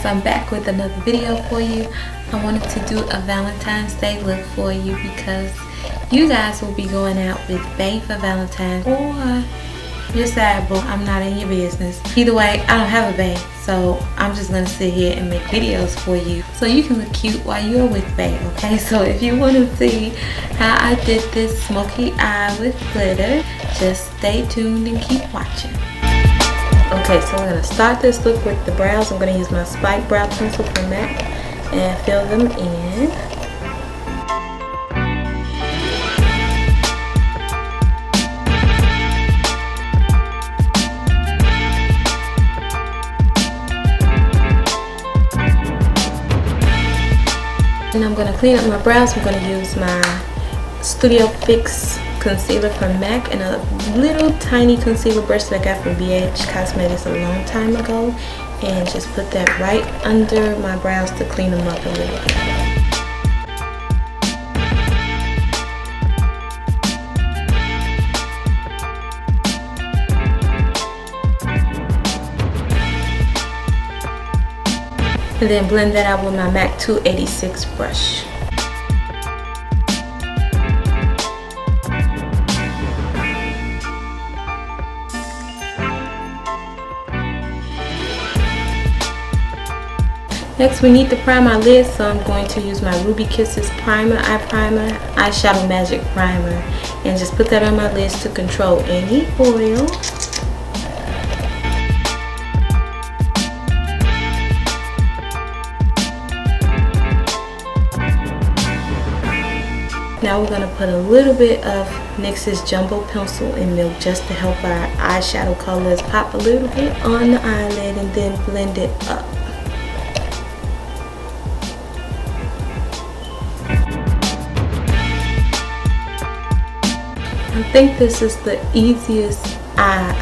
guys, I'm back with another video for you. I wanted to do a Valentine's Day look for you because you guys will be going out with bae for Valentine's, or your side boo. I'm not in your business. Either way, I don't have a bae, so I'm just gonna sit here and make videos for you so you can look cute while you're with bae, okay? So if you want to see how I did this smoky eye with glitter, just stay tuned and keep watching. Okay, so we're going to start this look with the brows. I'm going to use my spike brow pencil from MAC and fill them in. And I'm going to clean up my brows. I'm going to use my Studio Fix concealer from MAC and a little tiny concealer brush that I got from BH Cosmetics a long time ago, and just put that right under my brows to clean them up a little bit. And then blend that out with my MAC 286 brush. Next, we need to prime our lids, so I'm going to use my Ruby Kisses primer, eyeshadow magic primer, and just put that on my lids to control any oil. Now we're going to put a little bit of NYX's Jumbo Pencil in Milk just to help our eyeshadow colors pop a little bit on the eyelid, and then blend it up. I think this is the easiest eye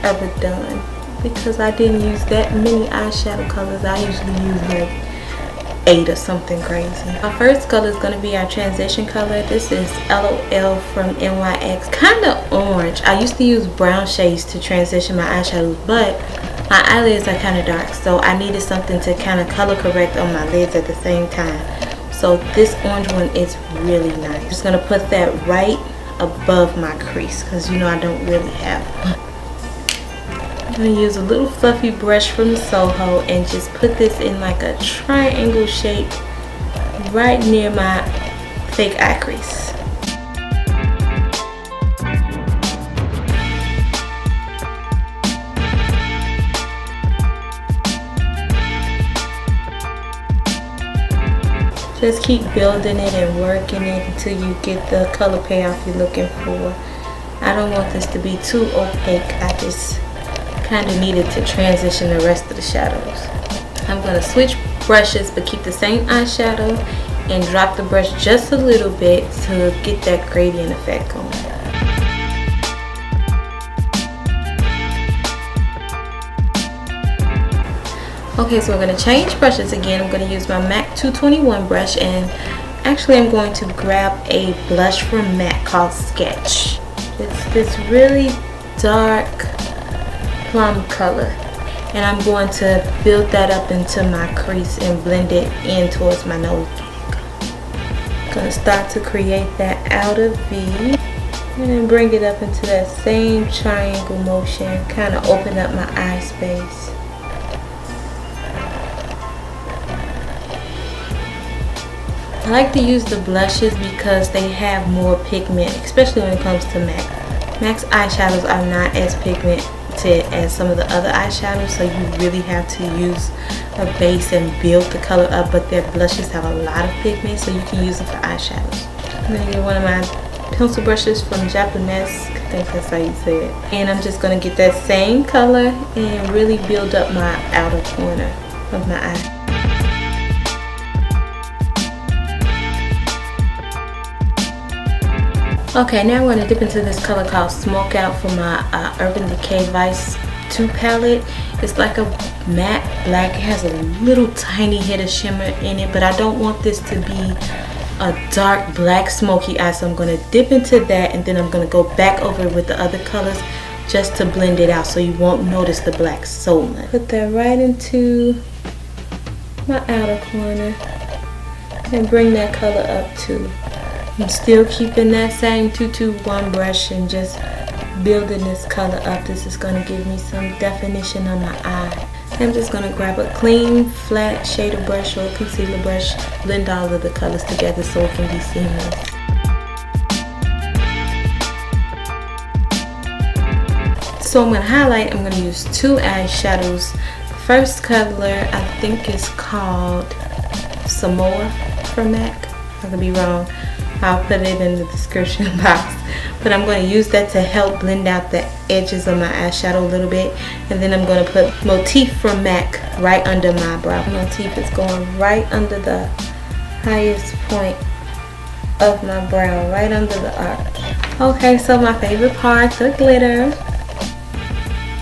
I've ever done because I didn't use that many eyeshadow colors. I usually use like 8 or something crazy. Our first color is going to be our transition color. This is LOL from NYX. Kind of orange. I used to use brown shades to transition my eyeshadows, but my eyelids are kind of dark, so I needed something to kind of color correct on my lids at the same time. So this orange one is really nice. Just going to put that right above my crease because you know I don't really have one. I'm going to use a little fluffy brush from Soho and just put this in like a triangle shape right near my fake eye crease. Just keep building it and working it until you get the color payoff you're looking for. I don't want this to be too opaque. I just kind of needed to transition the rest of the shadows. I'm going to switch brushes but keep the same eyeshadow and drop the brush just a little bit to get that gradient effect going. Okay, so we're going to change brushes again. I'm going to use my MAC 221 brush, and actually I'm going to grab a blush from MAC called Sketch. It's this really dark plum color, and I'm going to build that up into my crease and blend it in towards my nose. I'm going to start to create that outer V and then bring it up into that same triangle motion, kind of open up my eye space. I like to use the blushes because they have more pigment, especially when it comes to MAC. MAC's eyeshadows are not as pigmented as some of the other eyeshadows, so you really have to use a base and build the color up, but their blushes have a lot of pigment, so you can use them for eyeshadows. I'm going to get one of my pencil brushes from Japanese, I think that's how you say it. And I'm just going to get that same color and really build up my outer corner of my eye. Okay, now I'm going to dip into this color called Smoke Out from my Urban Decay Vice 2 palette. It's like a matte black. It has a little tiny hit of shimmer in it, but I don't want this to be a dark black smoky eye, so I'm going to dip into that, and then I'm going to go back over it with the other colors just to blend it out so you won't notice the black so much. Put that right into my outer corner and bring that color up too. I'm still keeping that same 221 brush and just building this color up. This is going to give me some definition on my eye. I'm just going to grab a clean flat shader brush or concealer brush, blend all of the colors together so it can be seamless. So I'm going to highlight. I'm going to use two eyeshadows. The first color I think is called Samoa from MAC. I could be wrong. I'll put it in the description box. But I'm going to use that to help blend out the edges of my eyeshadow a little bit. And then I'm going to put Motif from MAC right under my brow. Motif is going right under the highest point of my brow, right under the arch. Okay, so my favorite part, the glitter.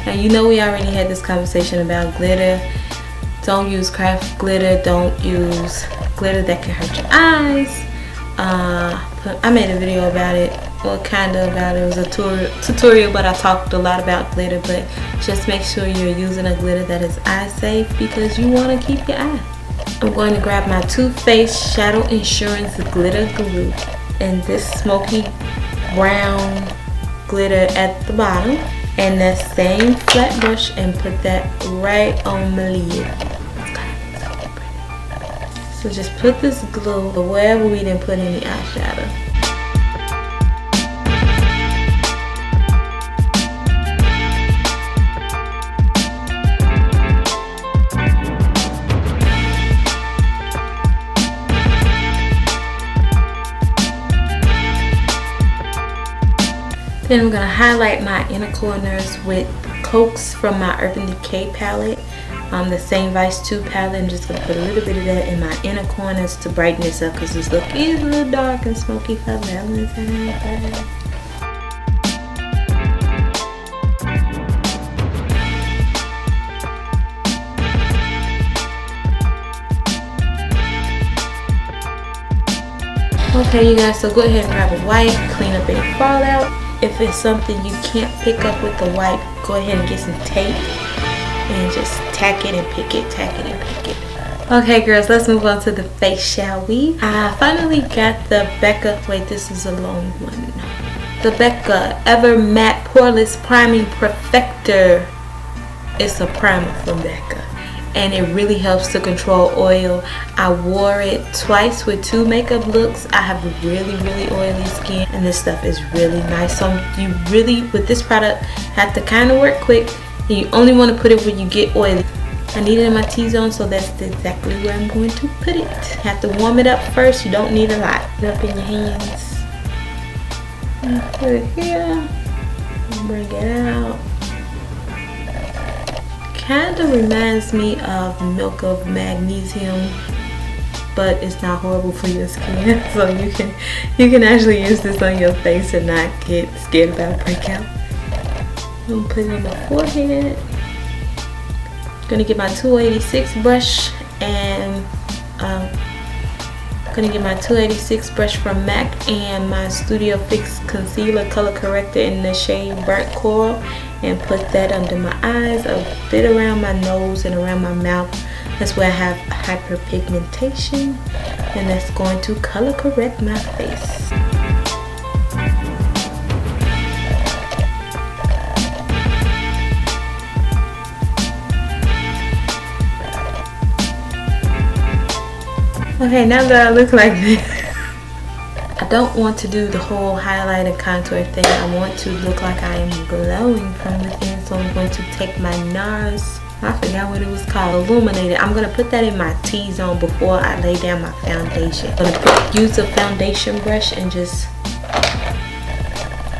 Now you know we already had this conversation about glitter. Don't use craft glitter. Don't use glitter that can hurt your eyes. I made a video about it, well, kind of about it. It was a tutorial, but I talked a lot about glitter. But just make sure you're using a glitter that is eye safe because you want to keep your eye. I'm going to grab my Too Faced Shadow Insurance Glitter Glue and this smoky brown glitter at the bottom, and that same flat brush, and put that right on my lid. So just put this glue wherever we didn't put any eyeshadow. Then I'm going to highlight my inner corners with Coax from my Urban Decay palette. The same Vice 2 palette. I'm just going to put a little bit of that in my inner corners to brighten this up because this look is a little dark and smoky for Valentine. Okay, you guys, so go ahead and grab a wipe, clean up any fallout. If it's something you can't pick up with the wipe, go ahead and get some tape and just tack it and pick it, tack it and pick it. Okay girls, let's move on to the face, shall we? I finally got the Becca, wait, this is a long one. The Becca Ever Matte Poreless Priming Perfector. It's a primer from Becca, and it really helps to control oil. I wore it twice with two makeup looks. I have really oily skin, and this stuff is really nice. So you really, with this product, have to kind of work quick. And you only want to put it when you get oily. I need it in my T-zone, so that's exactly where I'm going to put it. Have to warm it up first. You don't need a lot. Put it up in your hands. Put it here. Bring it out. Kind of reminds me of Milk of Magnesium, but it's not horrible for your skin. So you can actually use this on your face and not get scared about breakout. I'm gonna put it on my forehead. Gonna get my 286 brush and gonna get my 286 brush from MAC and my Studio Fix concealer color corrector in the shade Burnt Coral, and put that under my eyes, a bit around my nose and around my mouth. That's where I have hyperpigmentation, and that's going to color correct my face. Okay, now that I look like this, I don't want to do the whole highlight and contour thing. I want to look like I am glowing from within. So I'm going to take my NARS, I forgot what it was called, Illuminated. I'm going to put that in my T-zone before I lay down my foundation. I'm going to use a foundation brush and just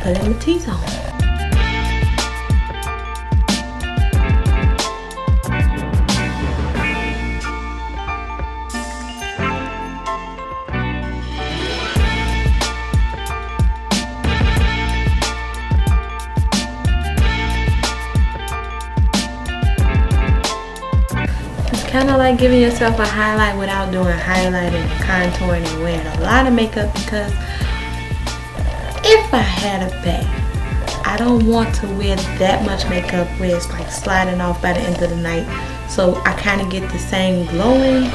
put it in the T-zone. Kind of like giving yourself a highlight without doing highlighting and contouring and wearing a lot of makeup, because if I had a bath, I don't want to wear that much makeup where it's like sliding off by the end of the night. so I kind of get the same glowing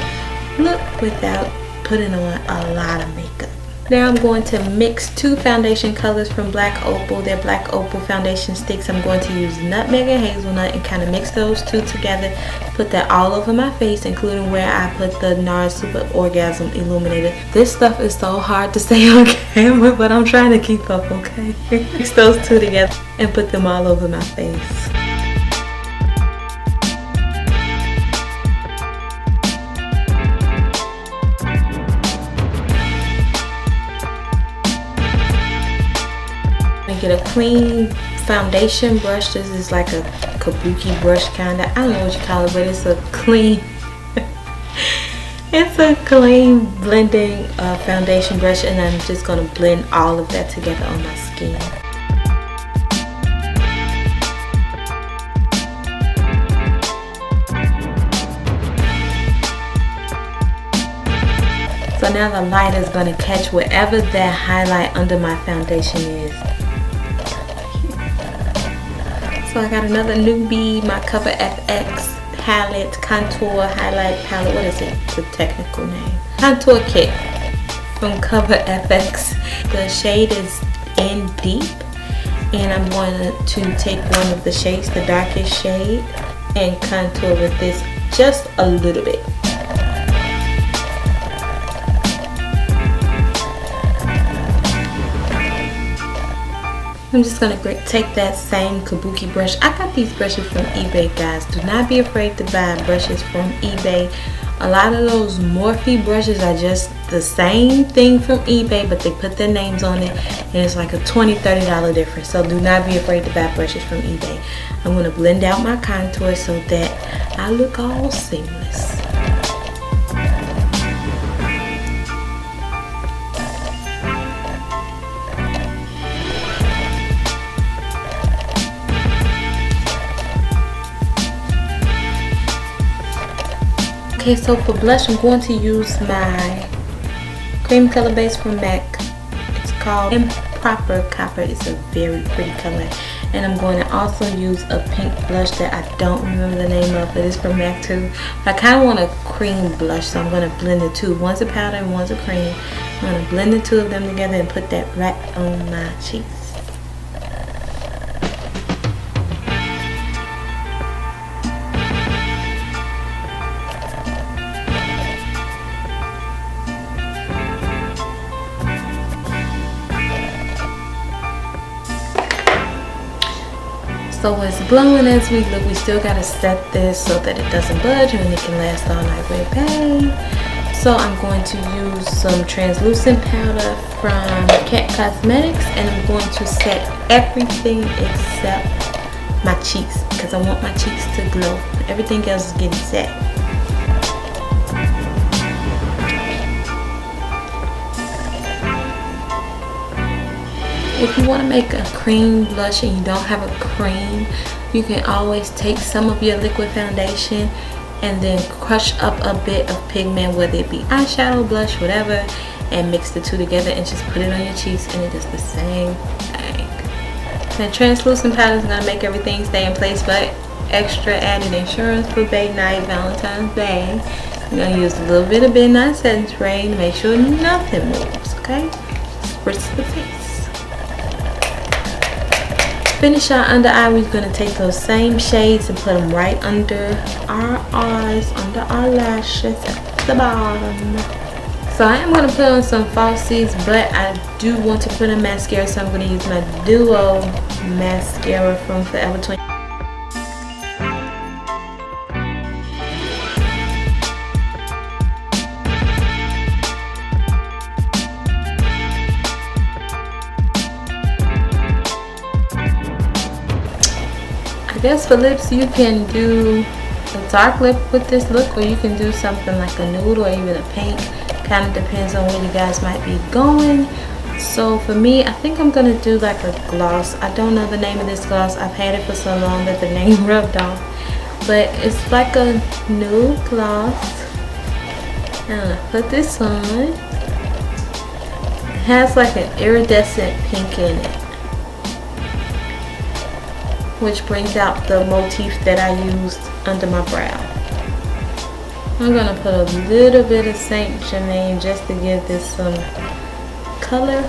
look without putting on a lot of makeup. Now I'm going to mix 2 foundation colors from Black Opal. They're Black Opal foundation sticks. I'm going to use Nutmeg and Hazelnut and kind of mix those 2 together. Put that all over my face, including where I put the NARS Super Orgasm Illuminator. This stuff is so hard to say on camera, but I'm trying to keep up, okay? Mix those 2 together and put them all over my face. Get a clean foundation brush. This is like a kabuki brush kinda. I don't know what you call it, but it's a clean it's a clean blending foundation brush, and I'm just gonna blend all of that together on my skin. So now the light is gonna catch wherever that highlight under my foundation is. So I got another newbie, my Cover FX palette, contour highlight palette. What is it? The technical name. Contour kit from Cover FX. The shade is in Deep, and I'm going to take one of the shades, the darkest shade, and contour with this just a little bit. I'm just going to take that same kabuki brush. I got these brushes from eBay, guys. Do not be afraid to buy brushes from eBay. A lot of those Morphe brushes are just the same thing from eBay, but they put their names on it, and it's like a $20–$30 difference. So do not be afraid to buy brushes from eBay. I'm going to blend out my contour so that I look all seamless. Okay, so for blush, I'm going to use my cream color base from MAC. It's called Improper Copper. It's a very pretty color. And I'm going to also use a pink blush that I don't remember the name of, but it's from MAC too. But I kind of want a cream blush, so I'm going to blend the 2. One's a powder and one's a cream. I'm going to blend the 2 of them together and put that right on my cheeks. So it's glowing as we look. We still gotta set this so that it doesn't budge and it can last all night with babe. So I'm going to use some translucent powder from Cat Cosmetics, and I'm going to set everything except my cheeks because I want my cheeks to glow. Everything else is getting set. If you want to make a cream blush and you don't have a cream, you can always take some of your liquid foundation and then crush up a bit of pigment, whether it be eyeshadow, blush, whatever, and mix the 2 together and just put it on your cheeks, and it does the same thing. The translucent powder is going to make everything stay in place, but extra added insurance for Bay Night, Valentine's Day. I'm going to use a little bit of Midnight Setting Spray to make sure nothing moves, okay? Spritz the face. Finish our under eye. We're going to take those same shades and put them right under our eyes, under our lashes at the bottom. So I am going to put on some falsies, but I do want to put on mascara, so I'm going to use my Duo mascara from Forever 20. I guess for lips you can do a dark lip with this look, or you can do something like a nude or even a pink. Kind of depends on where you guys might be going. So for me, I think I'm gonna do like a gloss. I don't know the name of this gloss. I've had it for so long that the name rubbed off, but it's like a nude gloss. I'm gonna put this on. It has like an iridescent pink in it, which brings out the motif that I used under my brow. I'm gonna put a little bit of Saint Germain just to give this some color.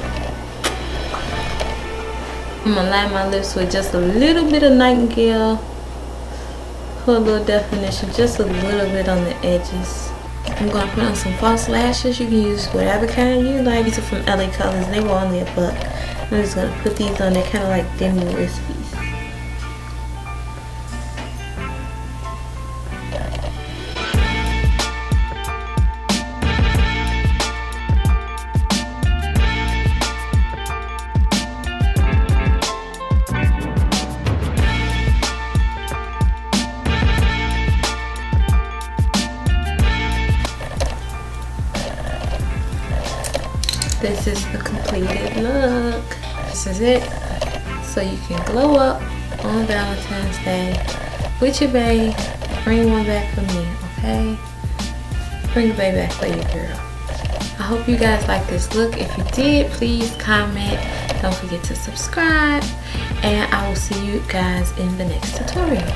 I'm gonna line my lips with just a little bit of Nightingale. Put a little definition, just a little bit on the edges. I'm gonna put on some false lashes. You can use whatever kind you like. These are from LA Colors. They were only $1. I'm just gonna put these on. They're kind of like demi wispies. This is the completed look. This is it. So you can glow up on Valentine's Day with your bae. Bring one back for me, okay? Bring a bae back for your girl. I hope you guys like this look. If you did, please comment. Don't forget to subscribe. And I will see you guys in the next tutorial.